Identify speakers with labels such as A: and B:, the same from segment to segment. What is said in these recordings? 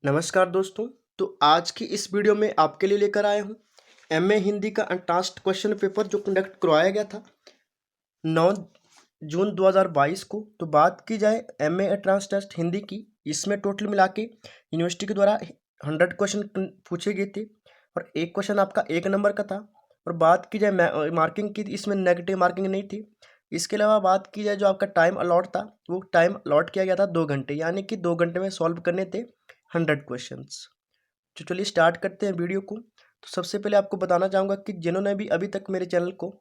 A: नमस्कार दोस्तों। तो आज की इस वीडियो में आपके लिए लेकर आया हूँ एमए हिंदी का अनटास्क्ड क्वेश्चन पेपर जो कंडक्ट करवाया गया था 9 जून 2022 को। तो बात की जाए एमए एंट्रेंस टेस्ट हिंदी की, इसमें टोटल मिला के यूनिवर्सिटी के द्वारा 100 क्वेश्चन पूछे गए थे और एक क्वेश्चन आपका 1 नंबर का था। और बात की जाए मार्किंग की, इसमें नेगेटिव मार्किंग नहीं थी। इसके अलावा बात की जाए जो आपका टाइम अलॉट था, वो टाइम अलॉट किया गया था 2 घंटे, यानी कि 2 घंटे में सॉल्व करने थे 100 क्वेश्चंस। तो चलिए स्टार्ट करते हैं वीडियो को। तो सबसे पहले आपको बताना चाहूँगा कि जिन्होंने भी अभी तक मेरे चैनल को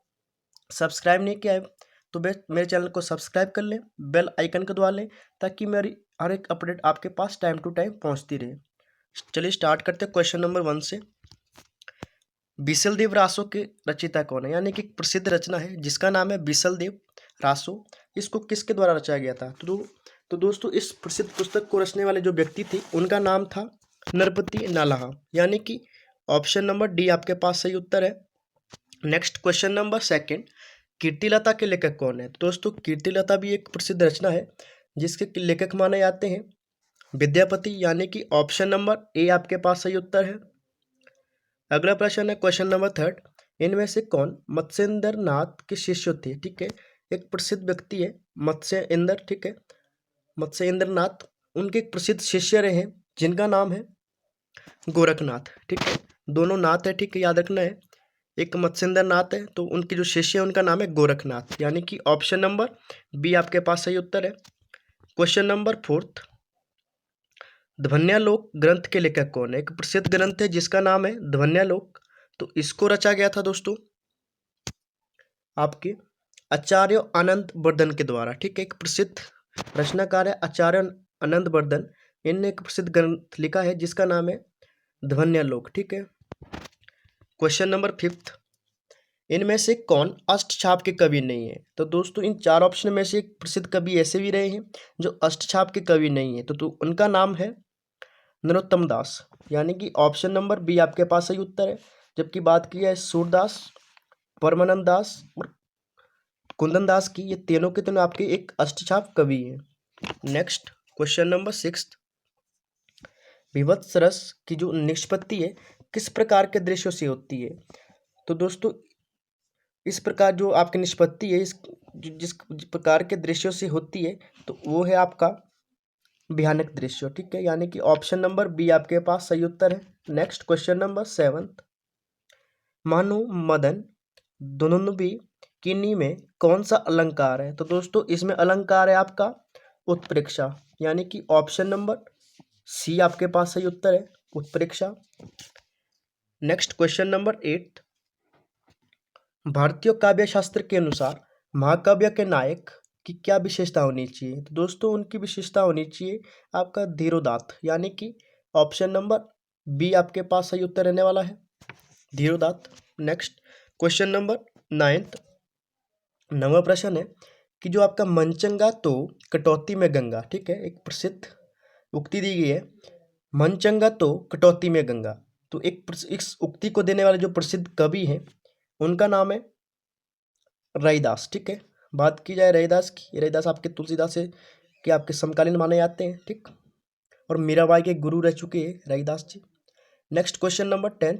A: सब्सक्राइब नहीं किया है तो मेरे चैनल को सब्सक्राइब कर लें, बेल आइकन को दबा लें, ताकि मेरी हर एक अपडेट आपके पास टाइम टू टाइम पहुंचती रहे। चलिए स्टार्ट करते हैं क्वेश्चन नंबर 1 से। बीसलदेव रासो के रचयिता कौन है? यानी कि एक प्रसिद्ध रचना है जिसका नाम है बीसलदेव रासो। इसको किसके द्वारा रचाया गया था? तो दोस्तों, इस प्रसिद्ध पुस्तक को रचने वाले जो व्यक्ति थे उनका नाम था नरपति नालाहा, यानी कि ऑप्शन नंबर डी आपके पास सही उत्तर है। नेक्स्ट क्वेश्चन नंबर 2, कीर्तिलता के लेखक कौन है? तो दोस्तों, कीर्तिलता भी एक प्रसिद्ध रचना है जिसके लेखक माने जाते हैं विद्यापति, यानी कि ऑप्शन नंबर ए आपके पास सही उत्तर है। अगला प्रश्न है क्वेश्चन नंबर 3, इनमें से कौन मत्स्येंद्र नाथ के शिष्य थे? ठीक है, एक प्रसिद्ध व्यक्ति है मत्स्येंद्र, ठीक है, मत्स्येंद्र नाथ, उनके एक प्रसिद्ध शिष्य रहे हैं जिनका नाम है गोरखनाथ। ठीक है, दोनों नाथ है, ठीक है, याद रखना है। एक मत्स्येंद्र नाथ है तो उनके जो शिष्य है उनका नाम है गोरखनाथ, यानी कि ऑप्शन नंबर बी आपके पास सही उत्तर है। क्वेश्चन नंबर 4, ध्वन्यालोक ग्रंथ के लेखक कौन है? एक प्रसिद्ध ग्रंथ है जिसका नाम है ध्वन्यालोक। तो इसको रचा गया था दोस्तों आपके आचार्य आनंद वर्धन के द्वारा। ठीक है, एक प्रसिद्ध रचनाकार है आचार्य आनंद वर्धन। इनने एक प्रसिद्ध ग्रंथ लिखा है जिसका नाम है ध्वन्यालोक। ठीक है। क्वेश्चन नंबर 5, इनमें से कौन अष्टछाप के कवि नहीं है? तो दोस्तों, इन 4 ऑप्शन में से एक प्रसिद्ध कवि ऐसे भी रहे हैं जो अष्टछाप के कवि नहीं है, तो उनका नाम है नरोत्तम दास, यानी कि ऑप्शन नंबर बी आपके पास सही उत्तर है। जबकि बात की जाए सूरदास, परमानंद दास और कुंदन दास की, ये तीनों के तीनों आपके एक अष्टछाप कवि हैं। नेक्स्ट क्वेश्चन नंबर 6, विभत्स रस की जो निष्पत्ति है किस प्रकार के दृश्यों से होती है? तो दोस्तों, इस प्रकार जो आपकी निष्पत्ति है जिस प्रकार के दृश्यों से होती है तो वो है आपका भयानक दृश्य। ठीक है, यानी कि ऑप्शन नंबर बी आपके पास सही उत्तर है। नेक्स्ट क्वेश्चन नंबर 7, मानो मदन दुनदुभि किन्नी में कौन सा अलंकार है? तो दोस्तों, इसमें अलंकार है आपका उत्प्रेक्षा, यानी कि ऑप्शन नंबर सी आपके पास सही उत्तर है, उत्प्रेक्षा। नेक्स्ट क्वेश्चन नंबर 8, भारतीय काव्य शास्त्र के अनुसार महाकाव्य के नायक की क्या विशेषता होनी चाहिए? तो दोस्तों, उनकी विशेषता होनी चाहिए आपका धीरोदात्त, यानी कि ऑप्शन नंबर बी आपके पास सही उत्तर रहने वाला है, धीरोदात्त। नेक्स्ट क्वेश्चन नंबर 9, नवा प्रश्न है कि जो आपका मनचंगा तो कटौती में गंगा। ठीक है, एक प्रसिद्ध उक्ति दी गई है, मनचंगा तो कटौती में गंगा। तो इस उक्ति को देने वाले जो प्रसिद्ध कवि हैं उनका नाम है रैदास। ठीक है, बात की जाए रैदास की, रैदास आपके तुलसीदास से के आपके समकालीन माने जाते हैं। ठीक, और मीराबाई के गुरु रह चुके हैं रैदास जी। नेक्स्ट क्वेश्चन नंबर 10,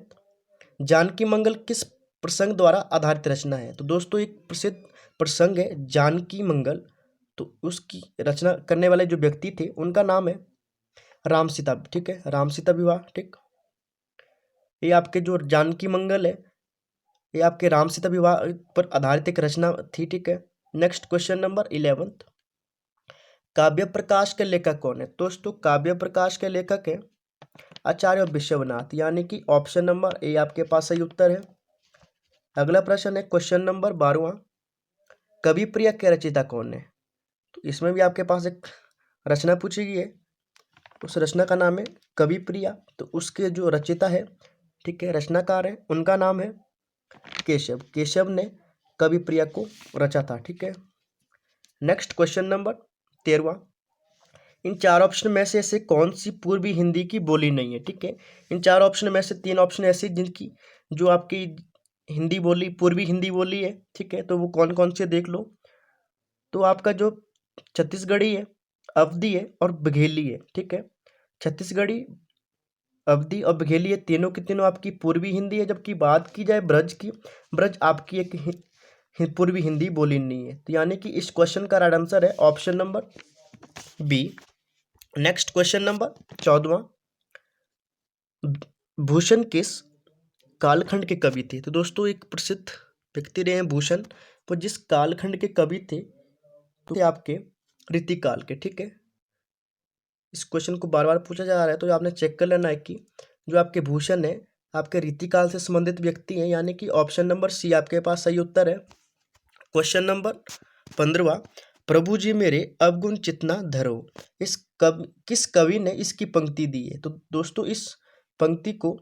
A: जानकी मंगल किस प्रसंग द्वारा आधारित रचना है? तो दोस्तों, एक प्रसिद्ध प्रसंग है जानकी मंगल, तो उसकी रचना करने वाले जो व्यक्ति थे उनका नाम है राम सीता। ठीक है, राम सीता विवाह। ठीक, ये आपके जो जानकी मंगल है ये आपके राम सीता विवाह पर आधारित एक रचना थी। ठीक है। नेक्स्ट क्वेश्चन नंबर 11, काव्य प्रकाश के लेखक कौन है? दोस्तों, काव्य प्रकाश के लेखक है आचार्य विश्वनाथ, यानी कि ऑप्शन नंबर ए आपके पास सही उत्तर है। अगला प्रश्न है क्वेश्चन नंबर 12, कवि प्रिया के रचयिता कौन है? तो इसमें भी आपके पास एक रचना पूछी गई है, उस रचना का नाम है कवि प्रिया। तो उसके जो रचयिता है, ठीक है, रचनाकार है, उनका नाम है केशव। केशव ने कवि प्रिया को रचा था। ठीक है। नेक्स्ट क्वेश्चन नंबर 13, इन 4 ऑप्शन में से ऐसे कौन सी पूर्वी हिंदी की बोली नहीं है? ठीक है, इन 4 ऑप्शन में से 3 ऑप्शन ऐसे जिनकी जो आपकी हिंदी बोली पूर्वी हिंदी बोली है। ठीक है, तो वो कौन कौन से देख लो। तो आपका जो छत्तीसगढ़ी है, अवधी है और बघेली है। ठीक है, छत्तीसगढ़ी, अवधि और बघेली, ये तीनों की तीनों आपकी पूर्वी हिंदी है। जबकि बात की जाए ब्रज की, ब्रज आपकी एक पूर्वी हिंदी बोली नहीं है। तो यानी कि इस क्वेश्चन का राइट आंसर है option number B. Next question number 14वां, भूषण किस कालखंड के कवि थे? तो दोस्तों एक प्रसिद्ध व्यक्ति रहे हैं भूषण, वो जिस कालखंड के कवि थे तो आपके रीतिकाल के। ठीक है, इस क्वेश्चन को बार बार पूछा जा रहा है तो आपने चेक कर लेना है कि जो आपके भूषण है आपके रीतिकाल से संबंधित व्यक्ति हैं, यानी कि ऑप्शन नंबर सी आपके पास सही उत्तर है। क्वेश्चन नंबर 15वां, प्रभु जी मेरे अवगुण चितना धरो, किस कवि ने इसकी पंक्ति दी है? तो दोस्तों इस पंक्ति को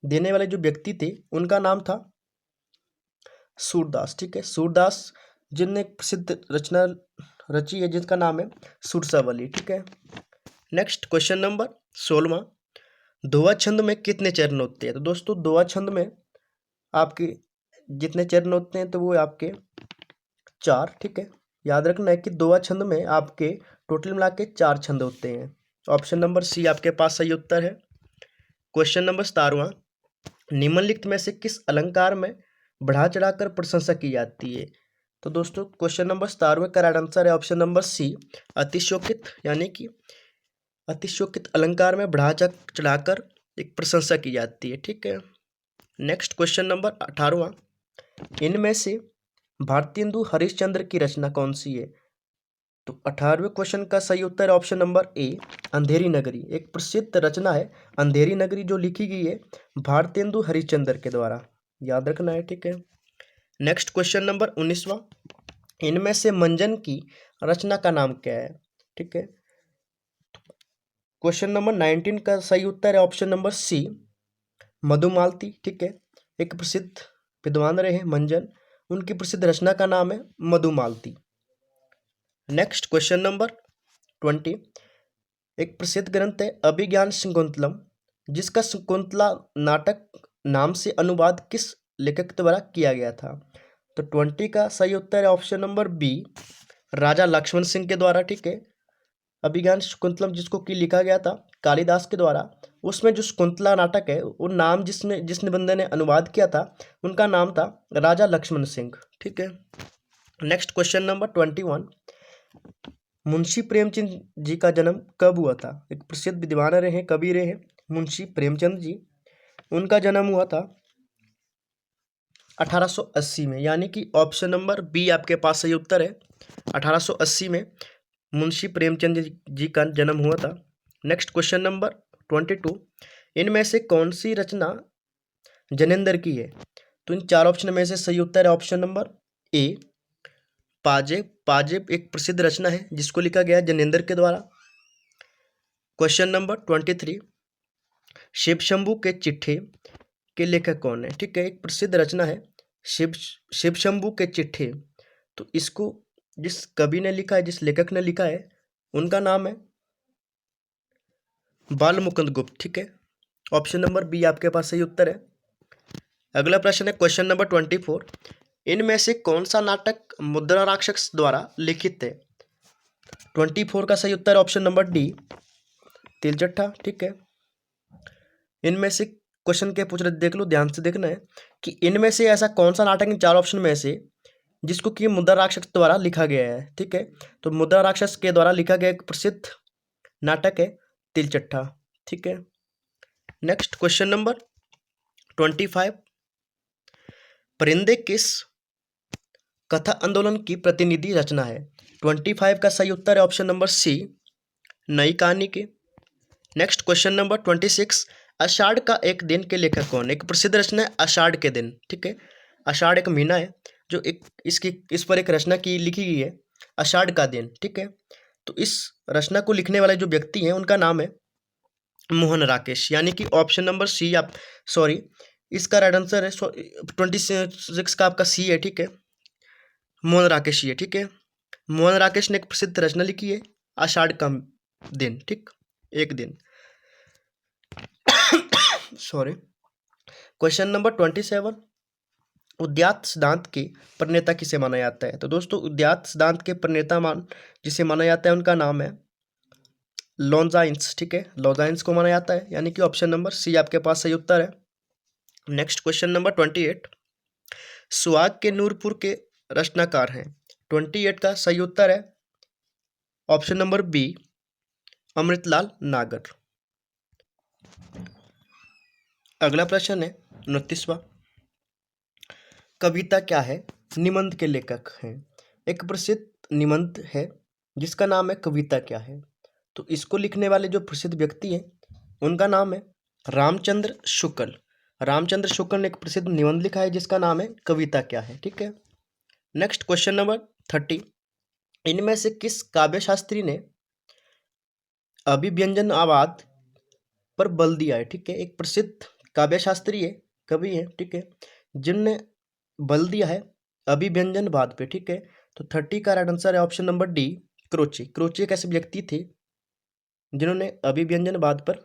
A: देने वाले जो व्यक्ति थे उनका नाम था सूरदास। ठीक है, सूरदास जिनने एक प्रसिद्ध रचना रची है जिसका नाम है सुरसावली। ठीक है, नेक्स्ट क्वेश्चन नंबर 16वां, दोहा छंद में कितने चरण होते हैं? तो दोस्तों दोहा छंद में आपके जितने चरण होते हैं तो वो आपके 4। ठीक है, याद रखना है कि दोहा छंद में आपके टोटल मिला के 4 छंद होते हैं। ऑप्शन नंबर सी आपके पास सही उत्तर है। क्वेश्चन नंबर 17वां, निम्नलिखित में से किस अलंकार में बढ़ा चढ़ाकर प्रशंसा की जाती है? तो दोस्तों क्वेश्चन नंबर 17वें का राइट आंसर है ऑप्शन नंबर सी, अतिशयोक्ति, यानी कि अतिशयोक्ति अलंकार में बढ़ा चढ़ाकर एक प्रशंसा की जाती है। ठीक है, नेक्स्ट क्वेश्चन नंबर 18वां, इनमें से भारतेंदु हरिश्चंद्र की रचना कौन सी है? तो 18वें क्वेश्चन का सही उत्तर है ऑप्शन नंबर ए, अंधेरी नगरी। एक प्रसिद्ध रचना है अंधेरी नगरी जो लिखी गई है भारतेंदु हरिश्चंद्र के द्वारा, याद रखना है। ठीक है, नेक्स्ट क्वेश्चन नंबर 19वां, इनमें से मंजन की रचना का नाम क्या है? ठीक है, क्वेश्चन नंबर 19 का सही उत्तर है ऑप्शन नंबर सी, मधुमालती। ठीक है, एक प्रसिद्ध विद्वान रहे मंजन, उनकी प्रसिद्ध रचना का नाम है मधुमालती। नेक्स्ट क्वेश्चन नंबर 20, एक प्रसिद्ध ग्रंथ है अभिज्ञान शकुंतलम, जिसका शकुंतला नाटक नाम से अनुवाद किस लेखक द्वारा किया गया था? तो 20 का सही उत्तर है ऑप्शन नंबर बी, राजा लक्ष्मण सिंह के द्वारा। ठीक है, अभिज्ञान शकुंतलम जिसको कि लिखा गया था कालिदास के द्वारा, उसमें जो शकुंतला नाटक है वो नाम जिसने बंदे ने अनुवाद किया था उनका नाम था राजा लक्ष्मण सिंह। ठीक है, next question number 21, Munshi Premchand ji का जन्म कब हुआ था? एक प्रसिद्ध विद्वान रहे हैं, कवि रहे हैं मुंशी प्रेमचंद जी, उनका जन्म हुआ था 1880 में, यानी कि ऑप्शन नंबर बी आपके पास सही उत्तर है। 1880 में मुंशी प्रेमचंद जी का जन्म हुआ था। नेक्स्ट क्वेश्चन नंबर 22, इनमें से कौन सी रचना जनेंद्र की है? तो इन 4 ऑप्शन में से सही उत्तर है ऑप्शन नंबर ए, पाजेब। पाजेब एक प्रसिद्ध रचना है जिसको लिखा गया है जनेंद्र के द्वारा। क्वेश्चन नंबर 23, शिव शंभू के चिट्ठे के लेखक कौन है? ठीक है, एक प्रसिद्ध रचना है शिव शंभू के चिट्ठे, तो इसको जिस कवि ने लिखा है, जिस लेखक ने लिखा है, उनका नाम है बाल मुकुंद गुप्त। ठीक है, ऑप्शन नंबर बी आपके पास सही उत्तर है। अगला प्रश्न है क्वेश्चन नंबर 24, इनमें से कौन सा नाटक मुद्रा राक्षस द्वारा लिखित है? 24 का सही उत्तर ऑप्शन नंबर डी, तिलचट्टा। ठीक है, इनमें से क्वेश्चन के पूछ रहे, देख लो ध्यान से देखना है कि इनमें से ऐसा कौन सा नाटक इन 4 ऑप्शन में से जिसको कि मुद्रा राक्षस द्वारा लिखा गया है? ठीक है, तो मुद्रा राक्षस के द्वारा लिखा गया एक प्रसिद्ध नाटक है तिलचट्टा। ठीक है, नेक्स्ट क्वेश्चन नंबर 25, परिंदे किस कथा आंदोलन की प्रतिनिधि रचना है? 25 का सही उत्तर है ऑप्शन नंबर सी, नई कहानी के। नेक्स्ट क्वेश्चन नंबर 26, आषाढ़ का एक दिन के लेखक कौन? एक प्रसिद्ध रचना है आषाढ़ के दिन। ठीक है, आषाढ़ एक महीना है जो एक इस पर एक रचना की लिखी गई है आषाढ़ का दिन। ठीक है, तो इस रचना को लिखने वाले जो व्यक्ति हैं उनका नाम है मोहन राकेश, यानी कि ऑप्शन नंबर सी आप सॉरी इसका राइट आंसर है 26 का आपका सी है। ठीक है, मोहन राकेश ही है। ठीक है, मोहन राकेश ने एक प्रसिद्ध रचना लिखी है आषाढ़ का दिन। ठीक, एक दिन सॉरी। क्वेश्चन नंबर 27, उद्यात सिद्धांत के प्रणेता किसे माना जाता है? तो दोस्तों उद्यात सिद्धांत के प्रणेता जिसे माना जाता है उनका नाम है लॉन्जाइंस, ठीक है, लॉन्जाइंस को माना जाता है, यानी कि ऑप्शन नंबर सी आपके पास सही उत्तर है। नेक्स्ट क्वेश्चन नंबर 28, सुहाग के नूरपुर के रचनाकार हैं। 28 का सही उत्तर है ऑप्शन नंबर बी, अमृतलाल नागर। अगला प्रश्न है 29वां, कविता क्या है, निबंध के लेखक हैं। एक प्रसिद्ध निबंध है जिसका नाम है कविता क्या है। तो इसको लिखने वाले जो प्रसिद्ध व्यक्ति हैं उनका नाम है रामचंद्र शुक्ल। रामचंद्र शुक्ल ने एक प्रसिद्ध निबंध लिखा है जिसका नाम है कविता क्या है, ठीक है। नेक्स्ट क्वेश्चन नंबर 30, इनमें से किस काव्य शास्त्री ने अभिव्यंजनावाद पर बल दिया है, ठीक है। एक प्रसिद्ध काव्य शास्त्री है, कवि है, ठीक है, जिनने बल दिया है अभिव्यंजनवाद पे, ठीक है। तो 30 का राइट आंसर है option number D, crochet. Crochet एक ऐसे व्यक्ति थे जिन्होंने अभिव्यंजनवाद पर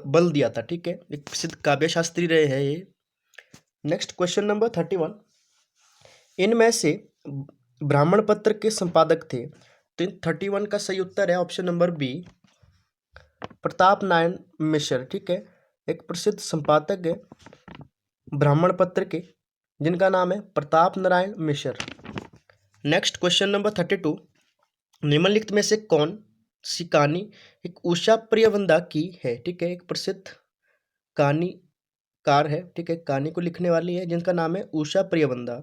A: बल दिया था, ठीक है। एक प्रसिद्ध काव्य शास्त्री रहे हैं ये। नेक्स्ट क्वेश्चन नंबर 31, इनमें से ब्राह्मण पत्र के संपादक थे। तो इन 31 का सही उत्तर है option number B, Pratap Narayan Mishra, ठीक है। एक प्रसिद्ध संपादक है ब्राह्मण पत्र के जिनका नाम है प्रताप नारायण मिश्र। नेक्स्ट क्वेश्चन नंबर 32, निम्नलिखित में से कौन सी कहानी एक उषा प्रियवंदा की है, ठीक है। एक प्रसिद्ध कहानीकार है, ठीक है, कहानी को लिखने वाली है जिनका नाम है उषा प्रियवंदा,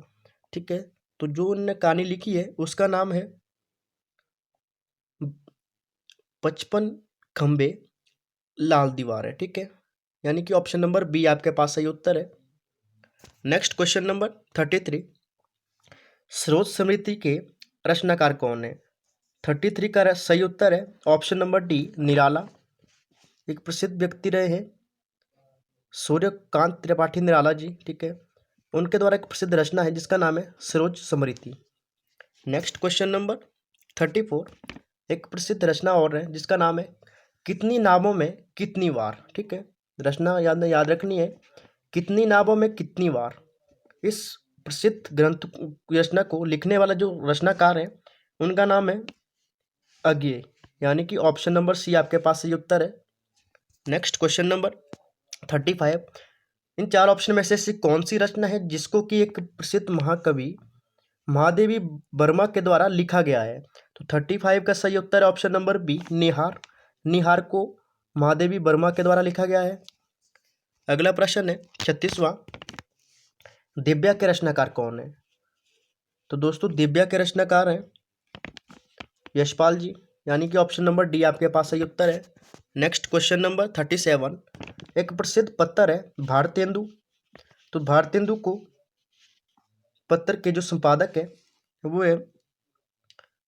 A: ठीक है। तो जो उन्होंने कहानी लिखी है उसका नाम है 55 खंबे लाल दीवार है, ठीक है, यानी कि ऑप्शन नंबर बी आपके पास सही उत्तर है। नेक्स्ट क्वेश्चन नंबर 33, स्रोत स्मृति के रचनाकार कौन है। 33 का सही उत्तर है ऑप्शन नंबर डी, निराला। एक प्रसिद्ध व्यक्ति रहे हैं सूर्यकांत त्रिपाठी निराला जी, ठीक है। उनके द्वारा एक प्रसिद्ध रचना है जिसका नाम है सरोज स्मृति। नेक्स्ट क्वेश्चन नंबर 34, एक प्रसिद्ध रचना और है जिसका नाम है कितनी नावों में कितनी वार, ठीक है। रचना याद रखनी है, कितनी नावों में कितनी वार। इस प्रसिद्ध ग्रंथ रचना को लिखने वाला जो रचनाकार है उनका नाम है अज्ञेय, यानी कि ऑप्शन नंबर सी आपके पास सही उत्तर है। नेक्स्ट क्वेश्चन नंबर 35, इन चार ऑप्शन में से कौन सी रचना है जिसको कि एक प्रसिद्ध महाकवि महादेवी वर्मा के द्वारा लिखा गया है। तो 35 का सही उत्तर है ऑप्शन नंबर बी, निहार। निहार को महादेवी वर्मा के द्वारा लिखा गया है। अगला प्रश्न है 36वां, दिव्या के रचनाकार कौन है। तो दोस्तों दिव्या के रचनाकार हैं यशपाल जी, यानी कि ऑप्शन नंबर डी आपके पास सही उत्तर है। नेक्स्ट क्वेश्चन नंबर 37, एक प्रसिद्ध पत्र है भारतेंदु। तो भारतेंदु को पत्र के जो संपादक है वो है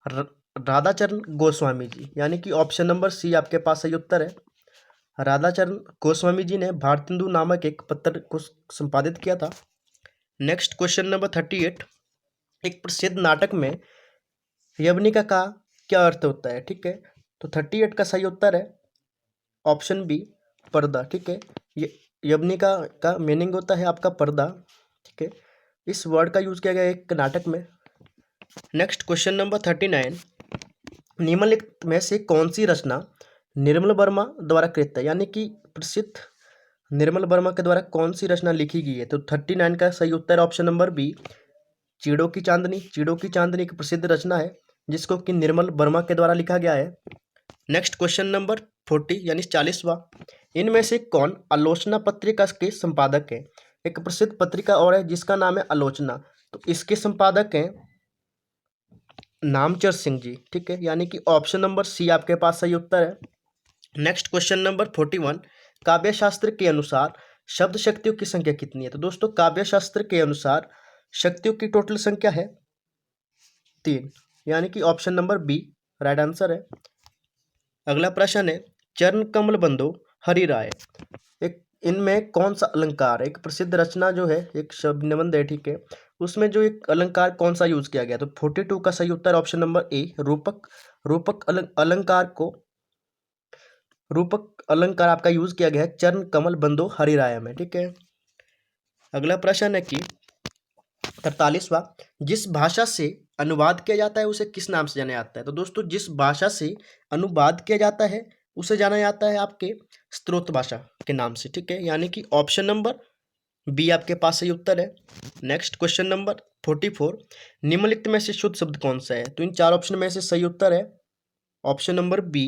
A: राधाचरण गोस्वामी जी, यानी कि ऑप्शन नंबर सी आपके पास सही उत्तर है। राधाचरण गोस्वामी जी ने भारतेंदु नामक एक पत्र को संपादित किया था। नेक्स्ट क्वेश्चन नंबर 38, एक प्रसिद्ध नाटक में यवनिका का क्या अर्थ होता है, ठीक है। तो 38 का सही उत्तर है ऑप्शन बी, पर्दा, ठीक है। यवनिका का मीनिंग होता है आपका पर्दा, ठीक है। इस वर्ड का यूज किया गया एक नाटक में। नेक्स्ट क्वेश्चन नंबर 39, निम्नलिखित में से कौन सी रचना निर्मल वर्मा द्वारा कृत है, यानी कि प्रसिद्ध निर्मल वर्मा के द्वारा कौन सी रचना लिखी गई है। तो 39 का सही उत्तर ऑप्शन नंबर बी, चीड़ों की चांदनी। चीड़ों की चांदनी एक प्रसिद्ध रचना है जिसको कि निर्मल वर्मा के द्वारा लिखा गया है। नेक्स्ट क्वेश्चन नंबर 40 यानी 40वां, इनमें से कौन आलोचना पत्रिका के संपादक है। एक प्रसिद्ध पत्रिका और है जिसका नाम है आलोचना। तो इसके संपादक हैं नामचर सिंह जी, ठीक है, यानी कि ऑप्शन नंबर सी आपके पास सही उत्तर है। नेक्स्ट क्वेश्चन नंबर 41, काव्य शास्त्र के अनुसार शब्द शक्तियों की संख्या कितनी है। तो दोस्तों काव्य शास्त्र के अनुसार शक्तियों की टोटल संख्या है 3, यानी कि option number B right answer है। अगला प्रश्न है चरण कमल बंधु हरि राय, एक इनमें कौन सा अलंकार, एक प्रसिद्ध रचना जो है एक शब्द निबंध है, ठीक है, उसमें जो एक अलंकार कौन सा यूज किया गया। तो 42 का सही उत्तर ऑप्शन नंबर ए, रूपक। रूपक अलंकार को रूपक अलंकार आपका यूज किया गया है चरण कमल बंधु हरि राय में, ठीक है। अगला प्रश्न है कि 43वां, जिस भाषा से अनुवाद किया जाता है उसे किस नाम से जाना जाता है। तो दोस्तों जिस भाषा से अनुवाद किया जाता है उसे जाना जाता है आपके स्त्रोत भाषा के नाम से, ठीक है। यानी कि ऑप्शन नंबर बी आपके पास सही उत्तर है। नेक्स्ट क्वेश्चन नंबर 44, निम्नलिखित में से शुद्ध शब्द कौन सा है? तो इन चार ऑप्शन में से सही उत्तर है ऑप्शन नंबर बी,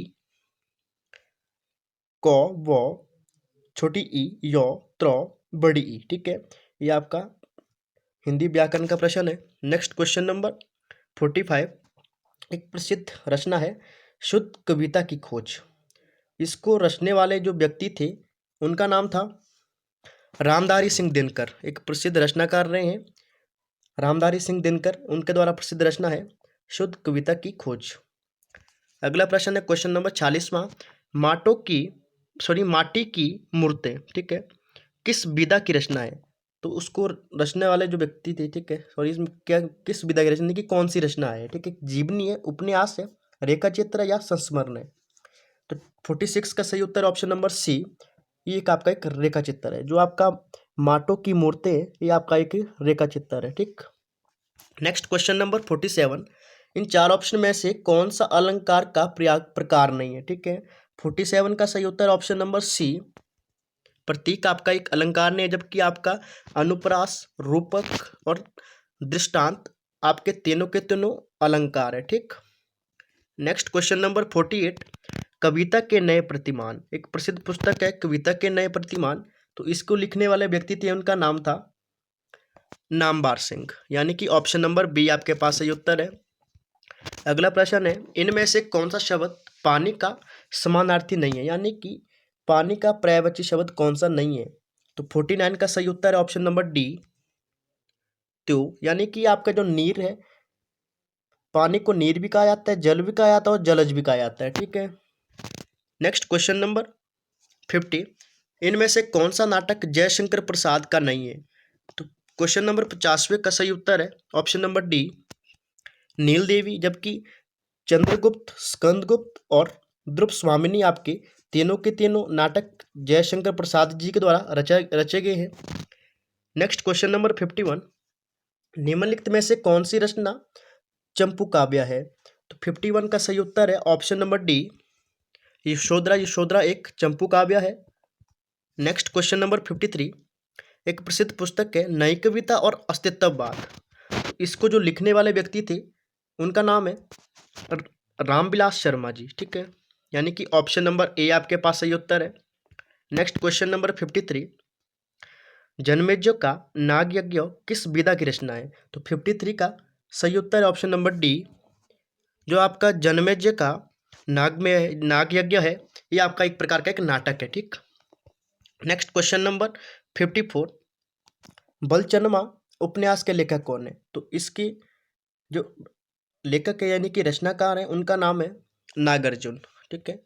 A: क, व, छोटी ई, य, त्र, बड़ी ई, ठीक है। ये आपका हिंदी व्याकरण का प्रश्न है। नेक्स्ट क्वेश्चन नंबर 45, एक प्रसिद्ध रचना है शुद्ध कविता की खोज। इसको रचने वाले जो व्यक्ति थे उनका नाम था रामधारी सिंह दिनकर। एक प्रसिद्ध रचनाकार रहे हैं रामधारी सिंह दिनकर, उनके द्वारा प्रसिद्ध रचना है शुद्ध कविता की खोज। अगला प्रश्न है क्वेश्चन नंबर 46वां, माटी की मूर्तें, ठीक है, किस विधा की रचना है? तो उसको रचने वाले जो व्यक्ति थे, ठीक है, सॉरी इसमें क्या किस विधा की रचना की कौन सी रचना है, ठीक है, जीवनी है, उपन्यास है, रेखा चित्र या संस्मरण है? तो 46 का सही उत्तर ऑप्शन नंबर सी, ये एक आपका एक रेखा चित्र है। जो आपका माटो की मूर्तें है ये आपका एक रेखा चित्र है, ठीक। नेक्स्ट क्वेश्चन नंबर 47, इन चार ऑप्शन में से कौन सा अलंकार का प्रकार नहीं है? ठीक है, 47 का सही उत्तर ऑप्शन नंबर सी, प्रतीक आपका एक अलंकार नहीं है, जबकि आपका अनुप्रास, रूपक और दृष्टांत आपके तीनों के तीनों अलंकार है, ठीक। नेक्स्ट क्वेश्चन नंबर 48, कविता के नए प्रतिमान, एक प्रसिद्ध पुस्तक है कविता के नए प्रतिमान। तो इसको लिखने वाले व्यक्ति थे, उनका नाम था नामवर सिंह। यानी कि ऑप्शन नंबर बी आपके पास सही उत्तर है। अगला प्रश्न है, इनमें से कौन सा शब्द पानी का समानार्थी नहीं है? यानी कि पानी का पर्यायवाची शब्द कौन सा नहीं है? तो 49 का सही उत्तर है ऑप्शन नंबर डी, त्यो। यानी कि आपका जो नीर है, पानी को नीर भी कहा जाता है, जल भी कहा जाता है और जलज भी कहा जाता है, ठीक है। नेक्स्ट क्वेश्चन नंबर 50, इनमें से कौन सा नाटक जयशंकर प्रसाद का नहीं है? तो क्वेश्चन नंबर 50वें का सही उत्तर है ऑप्शन नंबर डी, नील देवी। जबकि चंद्रगुप्त, स्कंदगुप्त और ध्रुव स्वामिनी आपके तीनों के तीनों नाटक जयशंकर प्रसाद जी के द्वारा रचे गए हैं। नेक्स्ट क्वेश्चन नंबर 51, निम्नलिखित में से कौन सी रचना चंपू काव्य है? तो 51 का सही उत्तर है ऑप्शन नंबर डी, यशोधरा एक चंपू काव्य है। नेक्स्ट क्वेश्चन नंबर 53, एक प्रसिद्ध पुस्तक है नई कविता और अस्तित्ववाद। तो इसको जो लिखने वाले व्यक्ति थे उनका नाम है रामविलास शर्मा जी, ठीक है। यानी कि ऑप्शन नंबर ए आपके पास सही उत्तर है। नेक्स्ट क्वेश्चन नंबर 53, जनमेजय का नाग यज्ञ किस विधा की रचना है? तो 53 का सही उत्तर है ऑप्शन नंबर डी, जो आपका जनमेजय का नाग यज्ञ है ये आपका एक प्रकार का एक नाटक है, ठीक। नेक्स्ट क्वेश्चन नंबर 54, बलचनमा उपन्यास के लेखक कौन है? तो इसकी जो लेखक है यानी कि रचनाकार है उनका नाम है नागार्जुन, ठीक है।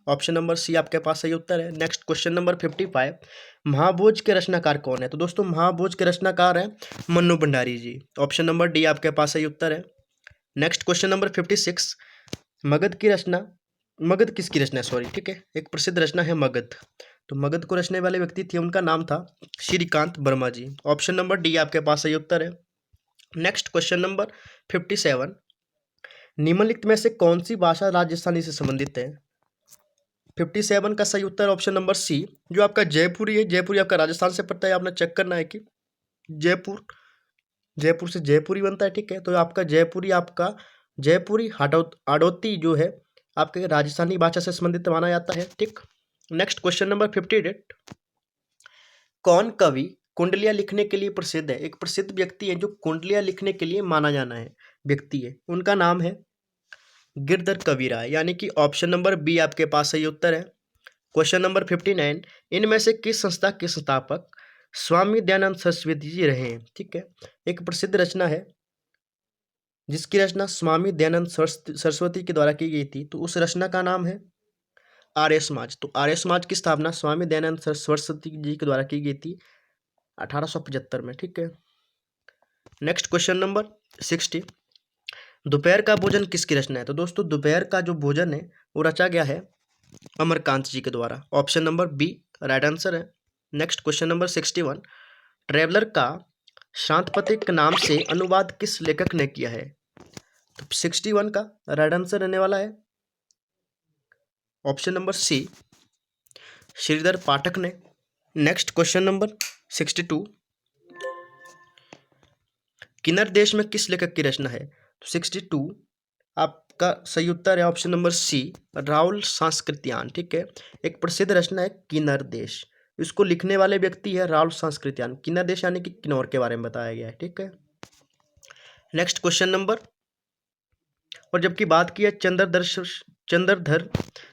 A: ऑप्शन नंबर सी आपके पास सही उत्तर है। नेक्स्ट क्वेश्चन नंबर 55, महाभोज के रचनाकार कौन है? तो दोस्तों महाभोज के रचनाकार हैं मन्नू भंडारी जी। ऑप्शन नंबर डी आपके पास सही उत्तर है। नेक्स्ट क्वेश्चन नंबर 56, मगध किसकी रचना है? सॉरी, ठीक है, एक प्रसिद्ध रचना है मगध। तो मगध को रचने वाले व्यक्ति थे, उनका नाम था श्रीकांत वर्मा जी। ऑप्शन नंबर डी आपके पास सही उत्तर है। नेक्स्ट क्वेश्चन नंबर 57, निम्नलिखित में से कौन सी भाषा राजस्थानी से संबंधित है? 57 का सही उत्तर ऑप्शन नंबर सी, जो आपका जयपुरी है, जयपुरी आपका राजस्थान से पड़ता है। आपने चेक करना है कि जयपुर से जयपुरी बनता है, ठीक है। तो आपका जयपुरी हाड़ौती जो है आपके राजस्थानी भाषा से संबंधित माना जाता है, ठीक। नेक्स्ट क्वेश्चन नंबर 58, कौन कवि कुंडलियाँ लिखने के लिए प्रसिद्ध है? एक प्रसिद्ध व्यक्ति है जो कुंडलियाँ लिखने के लिए माना जाना है व्यक्ति है, उनका नाम है गिरधर कविराय। यानी कि ऑप्शन नंबर बी आपके पास सही उत्तर है। क्वेश्चन नंबर 59, इनमें से किस संस्था के संस्थापक स्वामी दयानंद सरस्वती जी रहे हैं? ठीक है, एक प्रसिद्ध रचना है जिसकी रचना स्वामी दयानंद सरस्वती के द्वारा की गई थी। तो उस रचना का नाम है आर्य समाज। तो आर्य समाज की स्थापना स्वामी दयानंद सरस्वती जी के द्वारा की गई थी 1875 में, ठीक है। नेक्स्ट क्वेश्चन नंबर 60, दोपहर का भोजन किसकी रचना है? तो दोस्तों दोपहर का जो भोजन है वो रचा गया है अमरकांत जी के द्वारा। Option number B right answer है। नेक्स्ट क्वेश्चन नंबर 61, ट्रेवलर का शांतपतिक नाम से अनुवाद किस लेखक ने किया है? तो 61 का राइट आंसर रहने वाला है ऑप्शन नंबर सी श्रीधर पाठक ने। नेक्स्ट क्वेश्चन नंबर 62, किन्नर देश में किस लेखक की रचना है? तो 62 आपका सही उत्तर है ऑप्शन नंबर सी राहुल सांस्कृत्यान। ठीक है, एक प्रसिद्ध रचना है किन्नर देश, इसको लिखने वाले व्यक्ति है राहुल सांस्कृत्यान। किन्नर देश यानी कि किन्नौर के बारे में बताया गया है। ठीक है, नेक्स्ट क्वेश्चन नंबर, और जबकि बात की है चंद्रधर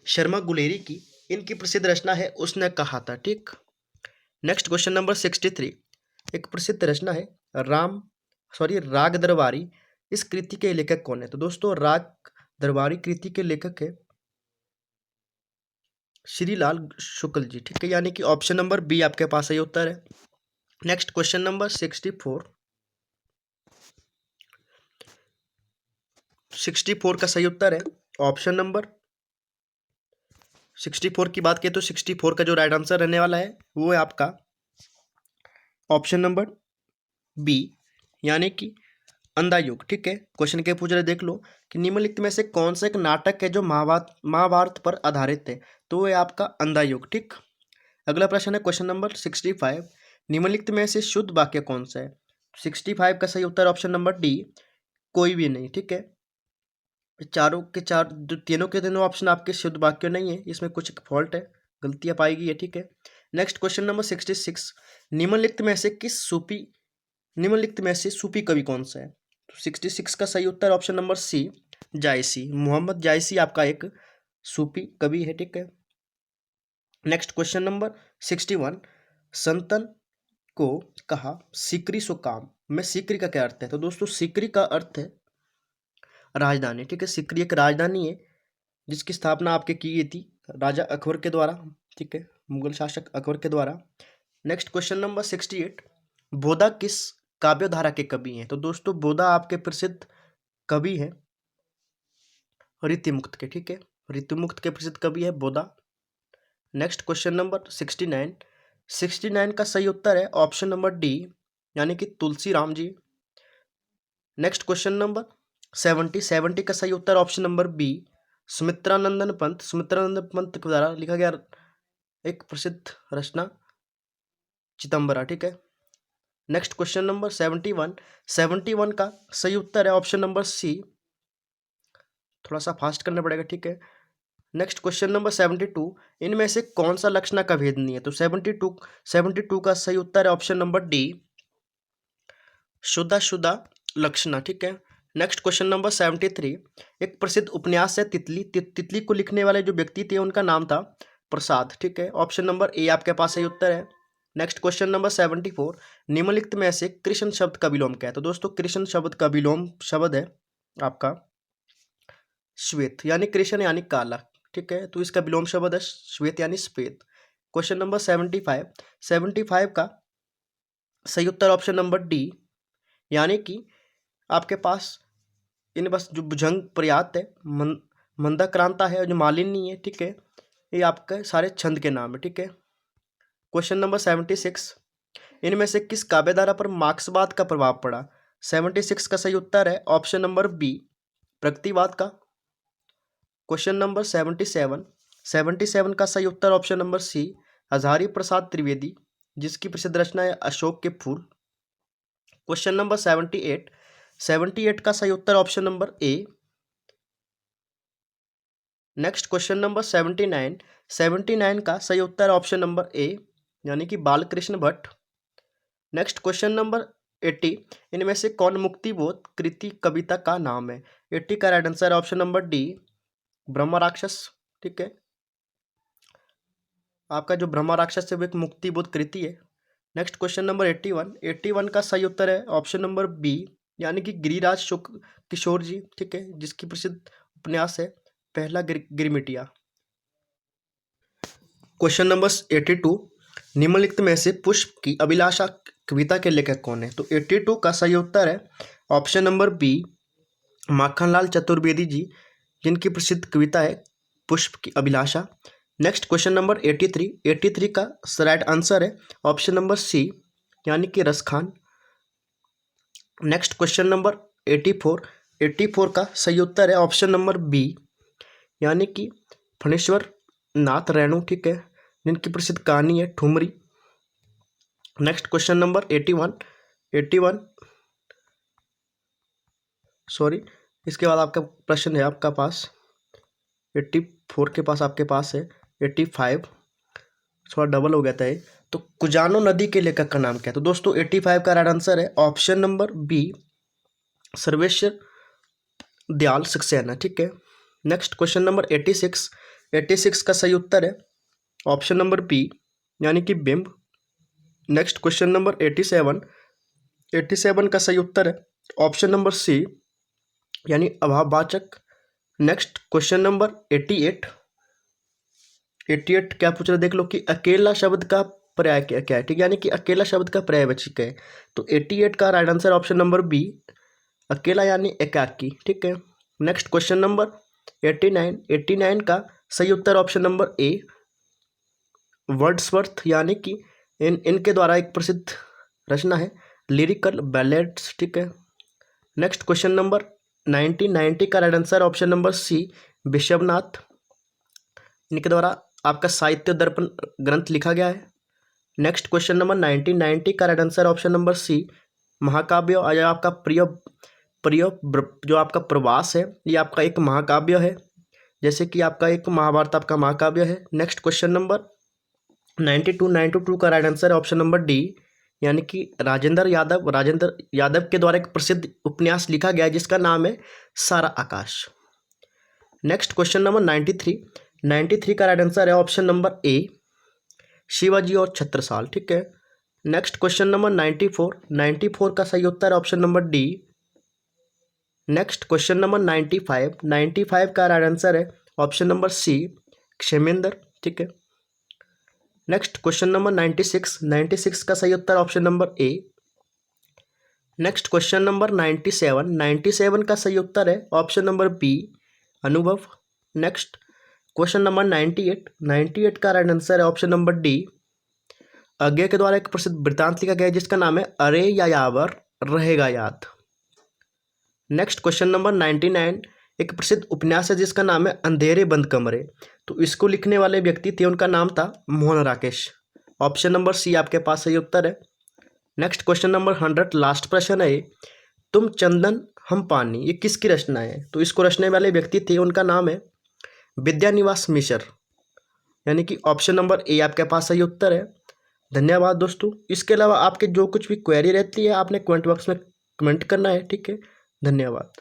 A: शर्मा गुलेरी की, इनकी प्रसिद्ध रचना है उसने कहा था। ठीक, नेक्स्ट क्वेश्चन नंबर 63, एक प्रसिद्ध रचना है राग दरबारी, इस कृति के लेखक कौन है? तो दोस्तों राग दरबारी कृति के लेखक है श्रीलाल शुक्ल जी। ठीक है, यानी कि ऑप्शन नंबर बी आपके पास सही उत्तर है। नेक्स्ट क्वेश्चन नंबर 64 का सही उत्तर है ऑप्शन नंबर 64 की बात करें तो 64 का जो राइट आंसर रहने वाला है वो है आपका ऑप्शन नंबर बी, यानी कि अंधा युग। ठीक है, क्वेश्चन के पूछ रहे देख लो कि निम्नलिखित में से कौन सा एक नाटक है जो महाभारत पर आधारित है? तो ये आपका अंधा युग। ठीक, अगला प्रश्न है क्वेश्चन नंबर 65, निम्नलिखित में से शुद्ध वाक्य कौन सा है? 65 का सही उत्तर ऑप्शन नंबर डी कोई भी नहीं। ठीक है, चारों के चार जो तीनों ऑप्शन आपके शुद्ध वाक्य नहीं है, इसमें कुछ फॉल्ट है, गलतियां पाई गई है। ठीक है, नेक्स्ट क्वेश्चन नंबर 66, निम्नलिखित में से निम्नलिखित में से सूफी कवि कौन सा है? तो 66 का सही उत्तर ऑप्शन नंबर सी जायसी, मोहम्मद जायसी आपका एक सूफी कवि है। ठीक है, नेक्स्ट क्वेश्चन नंबर 61, संतन को कहा सीकरी सो काम में सीकरी का क्या अर्थ है? तो दोस्तों सीकरी का अर्थ है राजधानी। ठीक है, सीकरी एक राजधानी है जिसकी स्थापना आपके की गई थी राजा अकबर के द्वारा। ठीक है, मुगल शासक अकबर के द्वारा। नेक्स्ट क्वेश्चन नंबर 68, बोधा किस काव्यधारा के कवि हैं? तो दोस्तों बोधा आपके प्रसिद्ध कवि हैं ऋतुमुक्त के। ठीक है, ऋतुमुक्त के प्रसिद्ध कवि है बोधा। नेक्स्ट क्वेश्चन नंबर 69 का सही उत्तर है ऑप्शन नंबर डी, यानी कि Tulsi Ram ji. Next question number 70 का सही उत्तर option number B Sumitranandan Pant के द्वारा लिखा गया एक प्रसिद्ध रचना चिदंबरा। ठीक है, नेक्स्ट क्वेश्चन नंबर 71 का सही उत्तर है ऑप्शन नंबर सी, थोड़ा सा फास्ट करना पड़ेगा। ठीक है, नेक्स्ट क्वेश्चन नंबर 72, इनमें से कौन सा लक्षणा का भेद नहीं है? तो 72 का सही उत्तर है ऑप्शन नंबर डी शुदा लक्षणा। ठीक है, नेक्स्ट क्वेश्चन नंबर 73, एक प्रसिद्ध उपन्यास है तितली, तितली को लिखने वाले जो व्यक्ति थे उनका नाम था प्रसाद। ठीक है, ऑप्शन नंबर ए आपके पास सही उत्तर है। नेक्स्ट क्वेश्चन नंबर 74, निम्नलिखित में से कृष्ण शब्द का विलोम क्या है? तो दोस्तों कृष्ण शब्द का विलोम शब्द है आपका श्वेत, यानी कृष्ण यानी काला। ठीक है, तो इसका विलोम शब्द है श्वेत यानी श्वेत। क्वेश्चन नंबर 75 का सही उत्तर ऑप्शन नंबर डी, यानी कि आपके पास इन बस जो भुजंग पर्याप्त है मंदाक्रांता है और जो मालिनी है। ठीक है, ये आपके सारे छंद के नाम है। ठीक है, क्वेश्चन नंबर 76, इनमें से किस काव्यधारा पर मार्क्सवाद का प्रभाव पड़ा? 76 का सही उत्तर है ऑप्शन नंबर बी प्रगतिवाद का। क्वेश्चन नंबर 77 का सही उत्तर ऑप्शन नंबर सी हजारी प्रसाद त्रिवेदी, जिसकी प्रसिद्ध रचना है अशोक के फूल। क्वेश्चन नंबर 78 का सही उत्तर option number A. Next question number 79 का सही उत्तर ऑप्शन नंबर ए, यानी कि Balkrishna Bhatt. Next question number 80, इनमें से कौन मुक्तिबोध कृति कविता का नाम है? 80 का right answer option number D ब्रह्म राक्षस। ठीक है, आपका जो ब्रह्म राक्षस है वो एक मुक्तिबोध कृति है। नेक्स्ट क्वेश्चन नंबर 81 का सही उत्तर है ऑप्शन नंबर बी, यानी कि गिरिराज शुक्ल किशोर जी। ठीक है, जिसकी प्रसिद्ध उपन्यास है पहला गिरमिटिया। क्वेश्चन नंबर 82, निम्नलिखित में से पुष्प की अभिलाषा कविता के लेखक कौन है? तो 82 का सही उत्तर है option number B Makhanlal Chaturvedi ji, जिनकी प्रसिद्ध कविता है पुष्प की अभिलाषा। नेक्स्ट क्वेश्चन नंबर 83 का राइट आंसर है ऑप्शन नंबर सी, यानी कि रसखान। नेक्स्ट क्वेश्चन नंबर 84 का सही उत्तर है ऑप्शन नंबर बी, यानी कि फणेश्वर नाथ रेणु, ठीक है, जिनकी प्रसिद्ध कहानी है thumri. Next question number 81 sorry, इसके बाद आपका प्रश्न है आपका पास 84 के पास, आपके पास है 85, थोड़ा डबल हो गया था ये। तो कुजानो नदी के लेखक का नाम क्या है? तो दोस्तों 85 का राइट आंसर है option number B, Sarveshwar Dayal Saxena, ठीक है। नेक्स्ट क्वेश्चन नंबर 86 का सही उत्तर है ऑप्शन नंबर बी, यानी कि बिंब। नेक्स्ट क्वेश्चन नंबर 87 का सही उत्तर है ऑप्शन नंबर सी, यानी अभाववाचक। नेक्स्ट क्वेश्चन नंबर 88 क्या पूछ रहे देख लो कि अकेला शब्द का पर्याय क्या है, ठीक है, यानी कि अकेला शब्द का पर्यायवाची है। तो 88 का right answer option number B, अकेला यानी एकाकी, ठीक है। नेक्स्ट क्वेश्चन नंबर 89 का सही उत्तर ऑप्शन नंबर ए, वर्ड्सवर्थ, यानी कि इनके द्वारा एक प्रसिद्ध रचना है लिरिकल बैलेड्स, ठीक है। नेक्स्ट क्वेश्चन नंबर 90 का right answer option number C, Vishwanath, इनके द्वारा आपका साहित्य दर्पण ग्रंथ लिखा गया है। नेक्स्ट क्वेश्चन नंबर 90 का right answer option number C, महाकाव्य। और आपका प्रिय जो आपका प्रवास है, ये आपका एक महाकाव्य है, जैसे कि आपका एक महाभारत आपका महाकाव्य है। नेक्स्ट क्वेश्चन नंबर 92 का right answer option number D, यानी कि राजेंद्र यादव के द्वारा एक प्रसिद्ध उपन्यास लिखा गया है जिसका नाम है सारा आकाश। नेक्स्ट क्वेश्चन नंबर 93 का राइट आंसर है ऑप्शन नंबर ए, शिवाजी और छत्रसाल, ठीक है। नेक्स्ट क्वेश्चन नंबर 94 का सही उत्तर option number D. Next question number 95 का राइट आंसर है ऑप्शन नंबर सी, क्षेमेंद्र, ठीक है। नेक्स्ट क्वेश्चन नंबर 96 का सही उत्तर option number A. Next question number 97 का सही उत्तर है ऑप्शन नंबर बी, अनुभव। नेक्स्ट क्वेश्चन नंबर 98 का राइट आंसर है ऑप्शन नंबर डी, अज्ञे के द्वारा एक प्रसिद्ध वृत्तांत लिखा गया है जिसका नाम है अरे या यावर रहेगा याद। नेक्स्ट क्वेश्चन नंबर 99 एक प्रसिद्ध उपन्यास है जिसका नाम है अंधेरे बंद कमरे। तो इसको लिखने वाले व्यक्ति थे, उनका नाम था Mohan Rakesh. Option number C आपके पास सही उत्तर है। नेक्स्ट क्वेश्चन नंबर 100 लास्ट प्रश्न है, तुम चंदन हम पानी, ये किसकी रचना है? तो इसको रचने वाले व्यक्ति थे, उनका नाम है विद्यानिवास मिश्र, यानी कि ऑप्शन नंबर ए आपके पास सही उत्तर है। धन्यवाद दोस्तों। इसके अलावा आपके जो कुछ भी क्वेरी रहती है आपने कमेंट बॉक्स में कमेंट करना है, ठीक है। धन्यवाद।